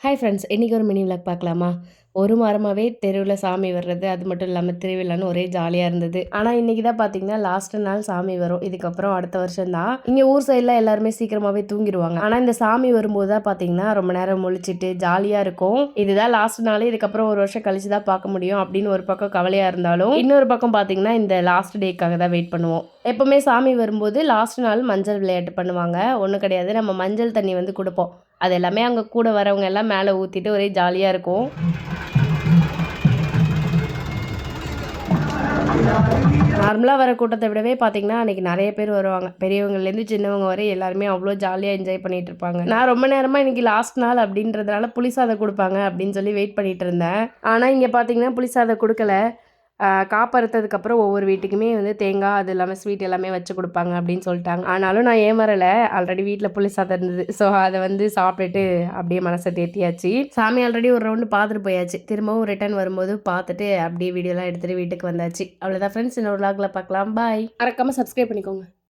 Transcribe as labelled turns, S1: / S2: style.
S1: Hi friends, இன்றைக்கி ஒரு mini vlog பார்க்கலாமா? ஒரு வாரமாகவே தெருவில் சாமி வர்றது, அது மட்டும் இல்லாமல் திருவிழான்னு ஒரே ஜாலியாக இருந்தது. ஆனால் இன்றைக்கி தான் பார்த்தீங்கன்னா லாஸ்ட் நாள் சாமி வரும். இதுக்கப்புறம் அடுத்த வருஷம் தான். இங்கே ஊர் சைடில் எல்லாருமே சீக்கிரமாகவே தூங்கிடுவாங்க. ஆனால் இந்த சாமி வரும்போது தான் பார்த்தீங்கன்னா ரொம்ப நேரம் முழிச்சிட்டு ஜாலியாக இருக்கும். இதுதான் லாஸ்ட் நாள், இதுக்கப்புறம் ஒரு வருஷம் கழிச்சு தான் பார்க்க முடியும் அப்படின்னு ஒரு பக்கம் கவலையாக இருந்தாலும், இன்னொரு பக்கம் பார்த்தீங்கன்னா இந்த லாஸ்ட் டேக்காக தான் வெயிட் பண்ணுவோம். எப்போவுமே சாமி வரும்போது லாஸ்ட் நாள் மஞ்சள் விளையாட்டு பண்ணுவாங்க. ஒன்றும் கிடையாது, நம்ம மஞ்சள் தண்ணி வந்து கொடுப்போம். அது எல்லாமே அங்கே கூட வரவங்க எல்லாம் மேலே ஊற்றிட்டு ஒரே ஜாலியாக இருக்கும். நார்மலாக வர கூட்டத்தை விடவே பார்த்தீங்கன்னா அன்றைக்கி நிறைய பேர் வருவாங்க. பெரியவங்கலேருந்து சின்னவங்க வரை எல்லாருமே அவ்வளோ ஜாலியாக என்ஜாய் பண்ணிகிட்டு இருப்பாங்க. நான் ரொம்ப நேரமாக இன்றைக்கி லாஸ்ட் நாள் அப்படின்றதுனால புளி சாதம் கொடுப்பாங்க அப்படின்னு சொல்லி வெயிட் பண்ணிகிட்டு இருந்தேன். ஆனால் இங்கே பார்த்தீங்கன்னா புளி சாதம் கொடுக்கல. காப்பறுத்ததுக்கப்புறம் ஒவ்வொரு வீட்டுக்குமே வந்து தேங்காய் அது இல்லாமல் ஸ்வீட் எல்லாமே வச்சு கொடுப்பாங்க அப்படின்னு சொல்லிட்டாங்க. ஆனாலும் நான் ஏமாறலை. ஆல்ரெடி வீட்டில் புளி சாதம் இருந்தது. ஸோ அதை வந்து சாப்பிட்டுட்டு அப்படியே மனசை தேத்தியாச்சு. சாமி ஆல்ரெடி ஒரு ரவுண்டு பார்த்துட்டு போயாச்சு. திரும்பவும் ரிட்டர்ன் வரும்போது பார்த்துட்டு அப்படியே வீடியோலாம் எடுத்துகிட்டு வீட்டுக்கு வந்தாச்சு. அவ்வளோதான் ஃப்ரெண்ட்ஸ், இன்னொரு விலாகில் பார்க்கலாம். பாய். மறக்காமல் சப்ஸ்கிரைப் பண்ணிக்கோங்க.